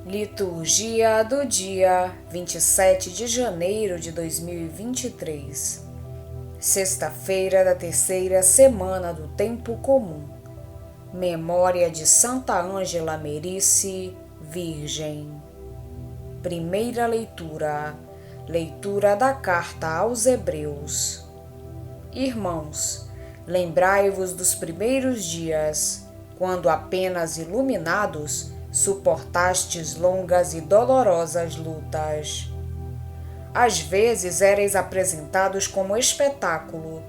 Liturgia do dia 27 de janeiro de 2023, sexta-feira da terceira semana do Tempo Comum. Memória de Santa Ângela Merice, Virgem. Primeira leitura. Leitura da Carta aos Hebreus. Irmãos, lembrai-vos dos primeiros dias, quando apenas iluminados, suportastes longas e dolorosas lutas. Às vezes éreis apresentados como espetáculo,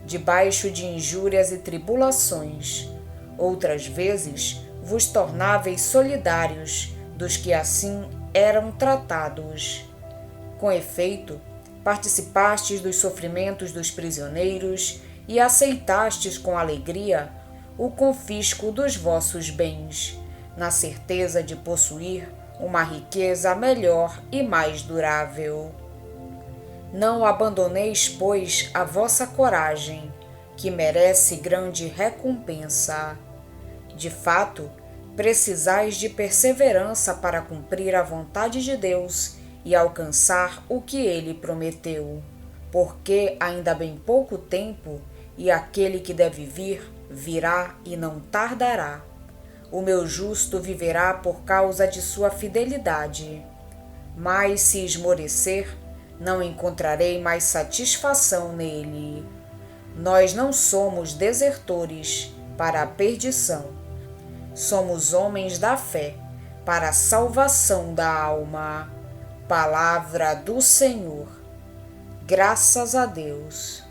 debaixo de injúrias e tribulações. Outras vezes vos tornáveis solidários dos que assim eram tratados. Com efeito, participastes dos sofrimentos dos prisioneiros e aceitastes com alegria o confisco dos vossos bens, na certeza de possuir uma riqueza melhor e mais durável. Não abandoneis, pois, a vossa coragem, que merece grande recompensa. De fato, precisais de perseverança para cumprir a vontade de Deus e alcançar o que Ele prometeu, porque ainda bem pouco tempo, e aquele que deve vir, virá e não tardará. O meu justo viverá por causa de sua fidelidade. Mas se esmorecer, não encontrarei mais satisfação nele. Nós não somos desertores para a perdição. Somos homens da fé para a salvação da alma. Palavra do Senhor. Graças a Deus.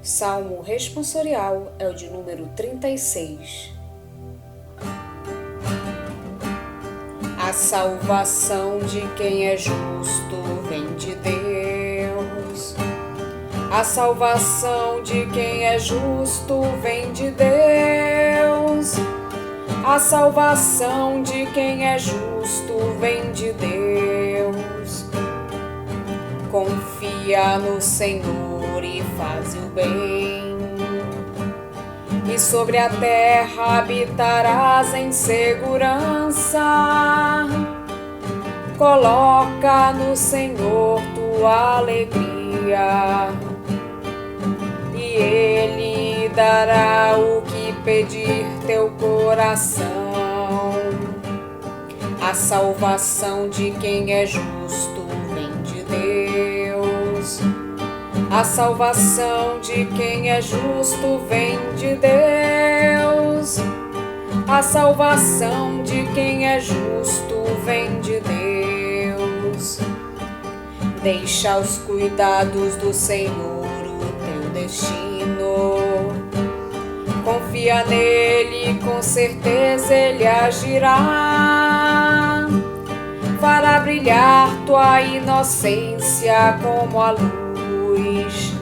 Salmo responsorial é o de número 36. A salvação de quem é justo vem de Deus. A salvação de quem é justo vem de Deus. A salvação de quem é justo vem de Deus. Confia no Senhor e faz o bem, e sobre a terra habitarás em segurança. Coloca no Senhor tua alegria, e Ele dará o que pedir teu coração. A salvação de quem é justo vem de Deus. A salvação de quem é justo vem de Deus. A salvação de quem é justo vem de Deus. Deixa aos cuidados do Senhor o teu destino. Confia nele, com certeza ele agirá. Fará brilhar tua inocência como a luz,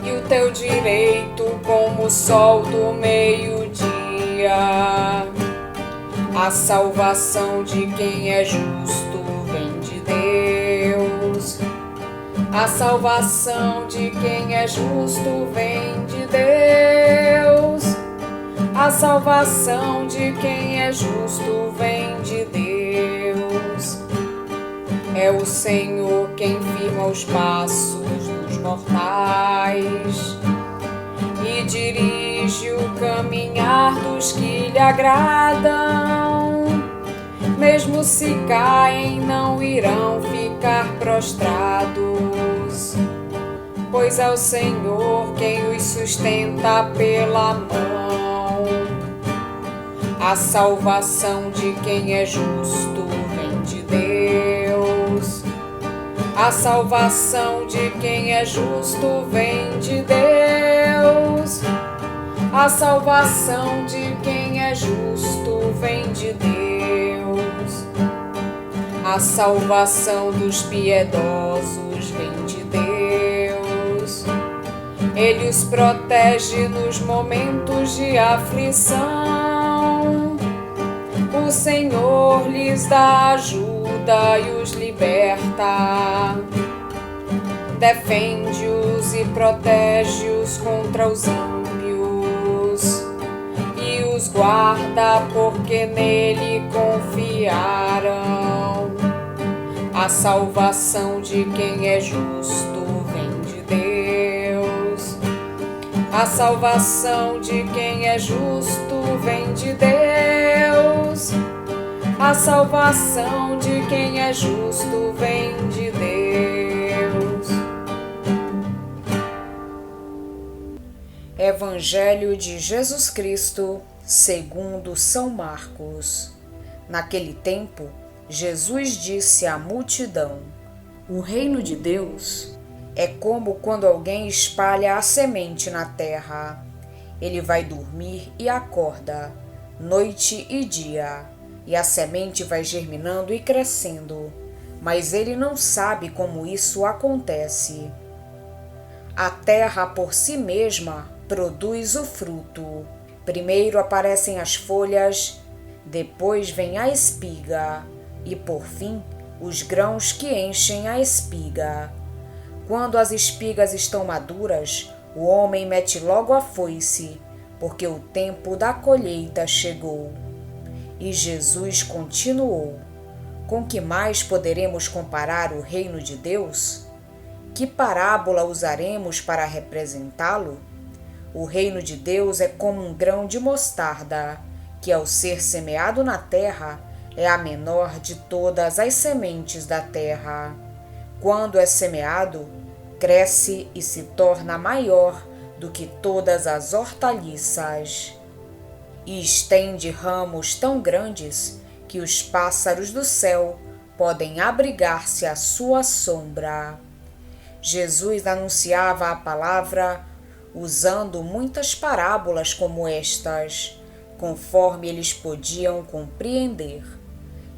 e o teu direito como o sol do meio-dia. A salvação de quem é justo vem de Deus. A salvação de quem é justo vem de Deus. A salvação de quem é justo vem de Deus. É o Senhor quem firma os passos dos mortais e dirige o caminhar dos que lhe agradam. Mesmo se caem, não irão ficar prostrados, pois é o Senhor quem os sustenta pela mão. A salvação de quem é justo vem de Deus. A salvação de quem é justo vem de Deus. A salvação de quem é justo vem de Deus. A salvação dos piedosos vem de Deus. Ele os protege nos momentos de aflição. O Senhor lhes dá ajuda e os liberta. Defende-os e protege-os contra os ímpios, e os guarda, porque nele confiaram. A salvação de quem é justo vem de Deus. A salvação de quem é justo vem de Deus. A salvação de quem é justo vem de Deus. Evangelho de Jesus Cristo, segundo São Marcos. Naquele tempo, Jesus disse à multidão: o reino de Deus é como quando alguém espalha a semente na terra. Ele vai dormir e acorda, noite e dia, e a semente vai germinando e crescendo, mas ele não sabe como isso acontece. A terra por si mesma produz o fruto. Primeiro aparecem as folhas, depois vem a espiga e, por fim, os grãos que enchem a espiga. Quando as espigas estão maduras, o homem mete logo a foice, porque o tempo da colheita chegou. E Jesus continuou: com que mais poderemos comparar o reino de Deus? Que parábola usaremos para representá-lo? O reino de Deus é como um grão de mostarda, que ao ser semeado na terra, é a menor de todas as sementes da terra. Quando é semeado, cresce e se torna maior do que todas as hortaliças. E estende ramos tão grandes que os pássaros do céu podem abrigar-se à sua sombra. Jesus anunciava a palavra usando muitas parábolas como estas, conforme eles podiam compreender,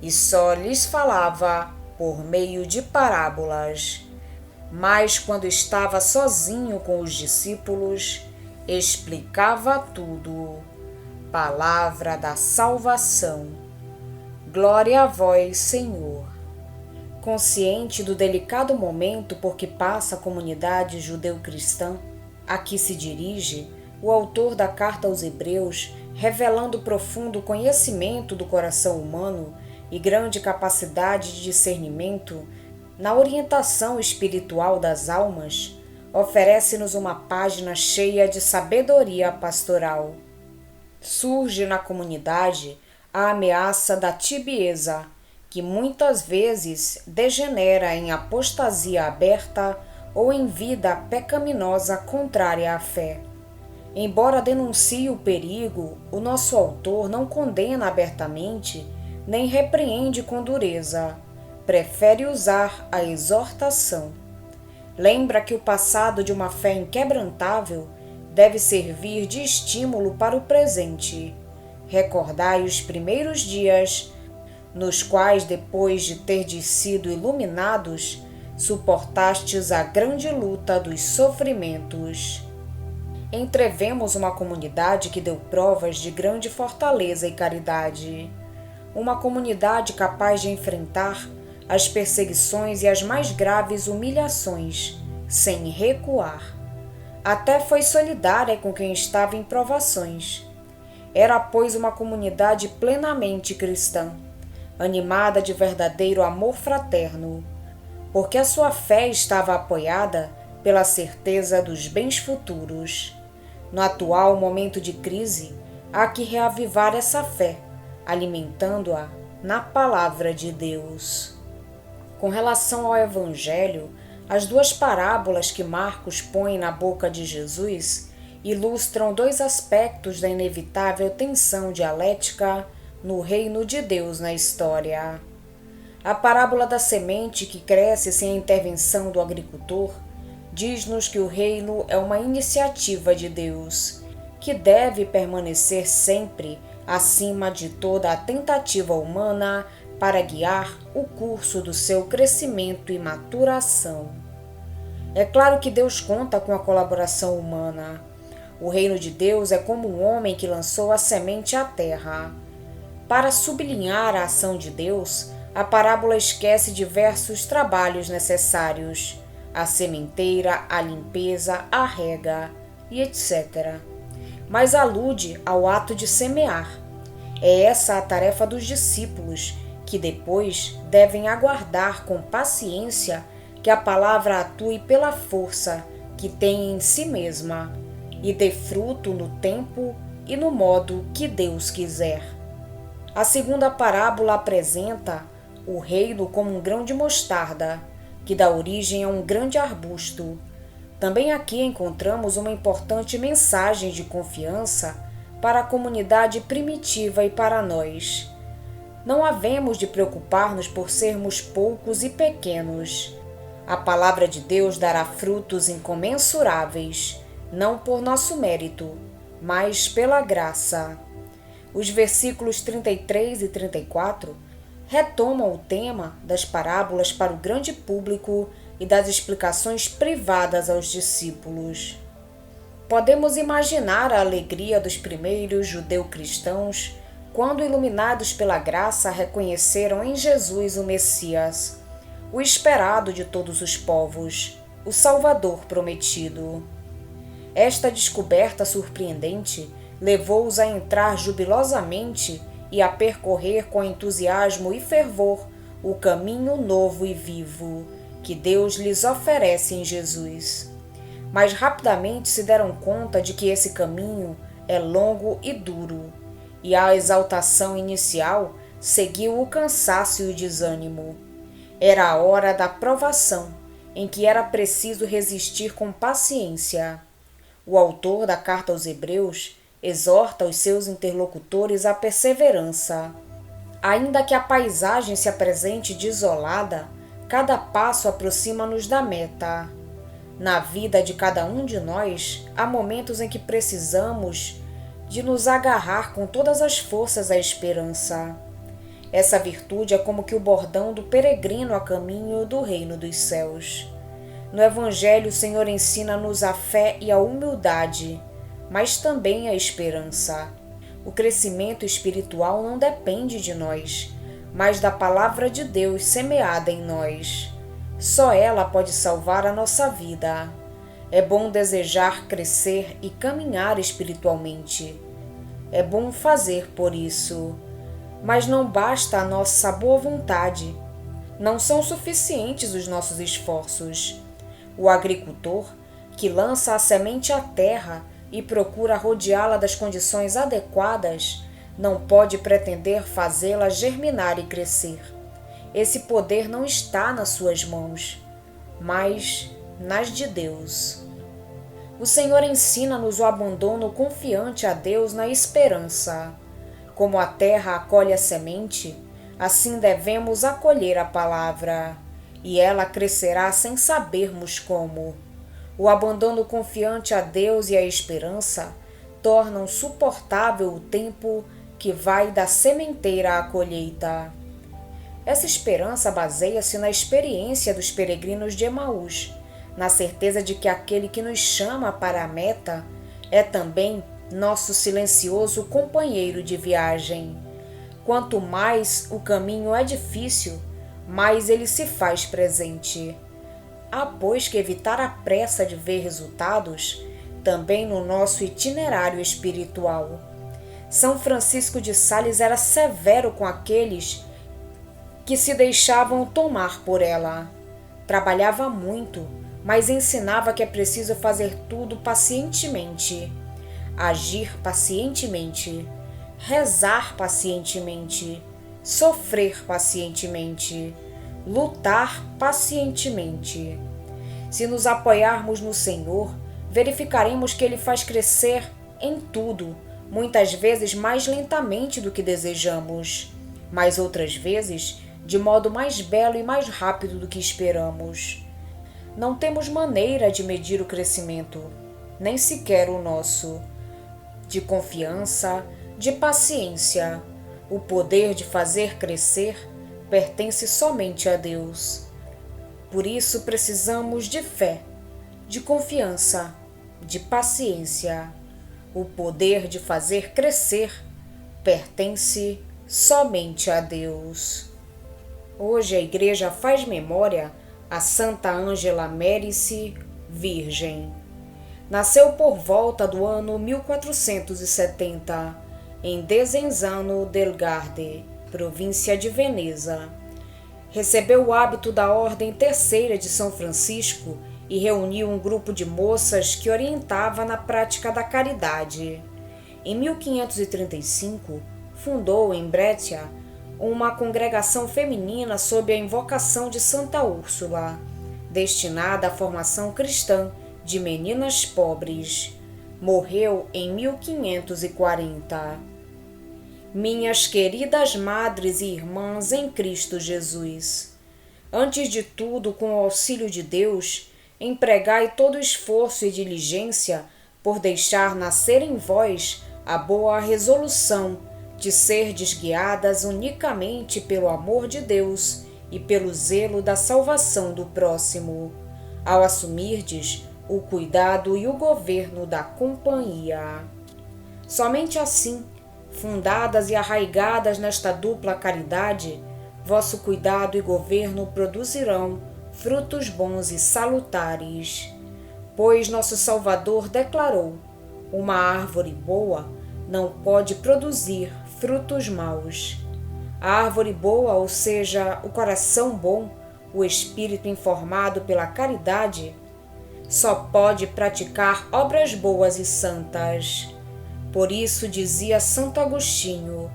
e só lhes falava por meio de parábolas. Mas quando estava sozinho com os discípulos, explicava tudo. Palavra da salvação. Glória a vós, Senhor. Consciente do delicado momento por que passa a comunidade judeu-cristã, a que se dirige, o autor da carta aos Hebreus, revelando profundo conhecimento do coração humano e grande capacidade de discernimento na orientação espiritual das almas, oferece-nos uma página cheia de sabedoria pastoral. Surge na comunidade a ameaça da tibieza, que muitas vezes degenera em apostasia aberta ou em vida pecaminosa contrária à fé. Embora denuncie o perigo, o nosso autor não condena abertamente nem repreende com dureza, prefere usar a exortação. Lembra que o passado de uma fé inquebrantável deve servir de estímulo para o presente. Recordai os primeiros dias, nos quais, depois de terdes sido iluminados, suportastes a grande luta dos sofrimentos. Entrevemos uma comunidade que deu provas de grande fortaleza e caridade. Uma comunidade capaz de enfrentar as perseguições e as mais graves humilhações, sem recuar. Até foi solidária com quem estava em provações. Era, pois, uma comunidade plenamente cristã, animada de verdadeiro amor fraterno, porque a sua fé estava apoiada pela certeza dos bens futuros. No atual momento de crise, há que reavivar essa fé, alimentando-a na palavra de Deus. Com relação ao Evangelho, as duas parábolas que Marcos põe na boca de Jesus ilustram dois aspectos da inevitável tensão dialética no reino de Deus na história. A parábola da semente que cresce sem a intervenção do agricultor diz-nos que o reino é uma iniciativa de Deus, que deve permanecer sempre acima de toda a tentativa humana para guiar o curso do seu crescimento e maturação. É claro que Deus conta com a colaboração humana. O reino de Deus é como um homem que lançou a semente à terra. Para sublinhar a ação de Deus, a parábola esquece diversos trabalhos necessários: a sementeira, a limpeza, a rega e etc. mas alude ao ato de semear. É essa a tarefa dos discípulos, que depois devem aguardar com paciência que a palavra atue pela força que tem em si mesma e dê fruto no tempo e no modo que Deus quiser. A segunda parábola apresenta o reino como um grão de mostarda, que dá origem a um grande arbusto. Também aqui encontramos uma importante mensagem de confiança para a comunidade primitiva e para nós. Não havemos de preocupar-nos por sermos poucos e pequenos. A palavra de Deus dará frutos incomensuráveis, não por nosso mérito, mas pela graça. Os versículos 33 e 34 retomam o tema das parábolas para o grande público e das explicações privadas aos discípulos. Podemos imaginar a alegria dos primeiros judeu-cristãos quando, iluminados pela graça, reconheceram em Jesus o Messias, o esperado de todos os povos, o Salvador prometido. Esta descoberta surpreendente levou-os a entrar jubilosamente e a percorrer com entusiasmo e fervor o caminho novo e vivo que Deus lhes oferece em Jesus. Mas rapidamente se deram conta de que esse caminho é longo e duro, e a exaltação inicial seguiu o cansaço e o desânimo. Era a hora da provação, em que era preciso resistir com paciência. O autor da carta aos Hebreus exorta os seus interlocutores à perseverança. Ainda que a paisagem se apresente desolada, cada passo aproxima-nos da meta. Na vida de cada um de nós, há momentos em que precisamos de nos agarrar com todas as forças à esperança. Essa virtude é como que o bordão do peregrino a caminho do reino dos céus. No Evangelho, o Senhor ensina-nos a fé e a humildade, mas também a esperança. O crescimento espiritual não depende de nós, mas da palavra de Deus semeada em nós. Só ela pode salvar a nossa vida. É bom desejar crescer e caminhar espiritualmente. É bom fazer por isso. Mas não basta a nossa boa vontade. Não são suficientes os nossos esforços. O agricultor, que lança a semente à terra e procura rodeá-la das condições adequadas, não pode pretender fazê-la germinar e crescer. Esse poder não está nas suas mãos, mas nas de Deus. O Senhor ensina-nos o abandono confiante a Deus na esperança. Como a terra acolhe a semente, assim devemos acolher a palavra, e ela crescerá sem sabermos como. O abandono confiante a Deus e a esperança tornam suportável o tempo que vai da sementeira à colheita. Essa esperança baseia-se na experiência dos peregrinos de Emaús, na certeza de que aquele que nos chama para a meta é também nosso silencioso companheiro de viagem. Quanto mais o caminho é difícil, mais ele se faz presente. Há, pois, que evitar a pressa de ver resultados também no nosso itinerário espiritual. São Francisco de Sales era severo com aqueles que se deixavam tomar por ela. Trabalhava muito, mas ensinava que é preciso fazer tudo pacientemente, agir pacientemente, rezar pacientemente, sofrer pacientemente, lutar pacientemente. Se nos apoiarmos no Senhor, verificaremos que Ele faz crescer em tudo, muitas vezes mais lentamente do que desejamos, mas outras vezes de modo mais belo e mais rápido do que esperamos. Não temos maneira de medir o crescimento, nem sequer o nosso. De confiança, de paciência, o poder de fazer crescer pertence somente a Deus. Por isso precisamos de fé, de confiança, de paciência. O poder de fazer crescer pertence somente a Deus. Hoje a Igreja faz memória a Santa Ângela Mérice, Virgem. Nasceu por volta do ano 1470, em Desenzano del Garde, província de Veneza. Recebeu o hábito da Ordem Terceira de São Francisco e reuniu um grupo de moças que orientava na prática da caridade. Em 1535, fundou em Brescia uma congregação feminina sob a invocação de Santa Úrsula, destinada à formação cristã de meninas pobres. Morreu em 1540. Minhas queridas madres e irmãs em Cristo Jesus, antes de tudo, com o auxílio de Deus, empregai todo esforço e diligência por deixar nascer em vós a boa resolução de serdes guiadas unicamente pelo amor de Deus e pelo zelo da salvação do próximo, ao assumirdes o cuidado e o governo da companhia. Somente assim, fundadas e arraigadas nesta dupla caridade, vosso cuidado e governo produzirão frutos bons e salutares. Pois nosso Salvador declarou: uma árvore boa não pode produzir frutos maus. A árvore boa, ou seja, o coração bom, o espírito informado pela caridade, só pode praticar obras boas e santas. Por isso dizia Santo Agostinho: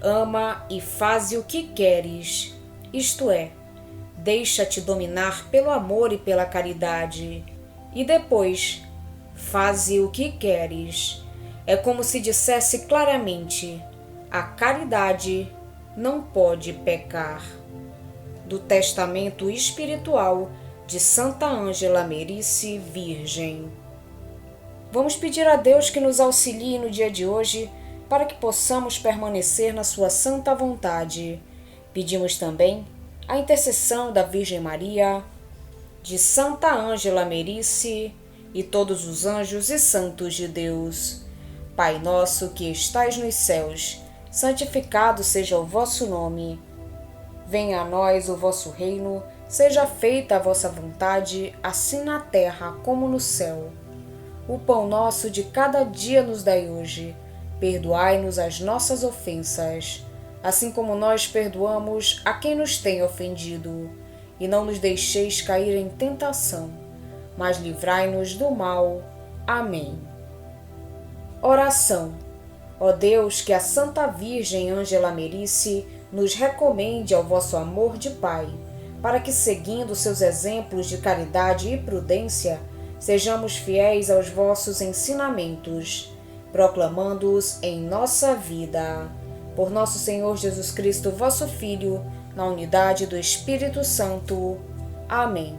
ama e faze o que queres, isto é, deixa-te dominar pelo amor e pela caridade, e depois faze o que queres. É como se dissesse claramente: a caridade não pode pecar. Do Testamento Espiritual de Santa Ângela Merici, Virgem. Vamos pedir a Deus que nos auxilie no dia de hoje para que possamos permanecer na sua santa vontade. Pedimos também a intercessão da Virgem Maria, de Santa Ângela Merici e todos os anjos e santos de Deus. Pai nosso que estais nos céus, santificado seja o vosso nome. Venha a nós o vosso reino, seja feita a vossa vontade, assim na terra como no céu. O pão nosso de cada dia nos dai hoje. Perdoai-nos as nossas ofensas, assim como nós perdoamos a quem nos tem ofendido. E não nos deixeis cair em tentação, mas livrai-nos do mal. Amém. Oração. Ó Deus, que a Santa Virgem Ângela Merici nos recomende ao vosso amor de Pai, para que, seguindo seus exemplos de caridade e prudência, sejamos fiéis aos vossos ensinamentos, proclamando-os em nossa vida. Por nosso Senhor Jesus Cristo, vosso Filho, na unidade do Espírito Santo. Amém.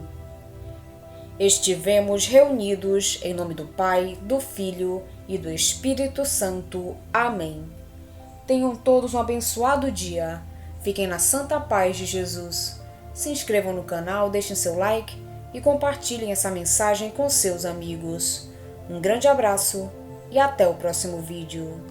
Estivemos reunidos em nome do Pai, do Filho e do Espírito Santo. Amém. Tenham todos um abençoado dia. Fiquem na santa paz de Jesus. Se inscrevam no canal, deixem seu like e compartilhem essa mensagem com seus amigos. Um grande abraço e até o próximo vídeo.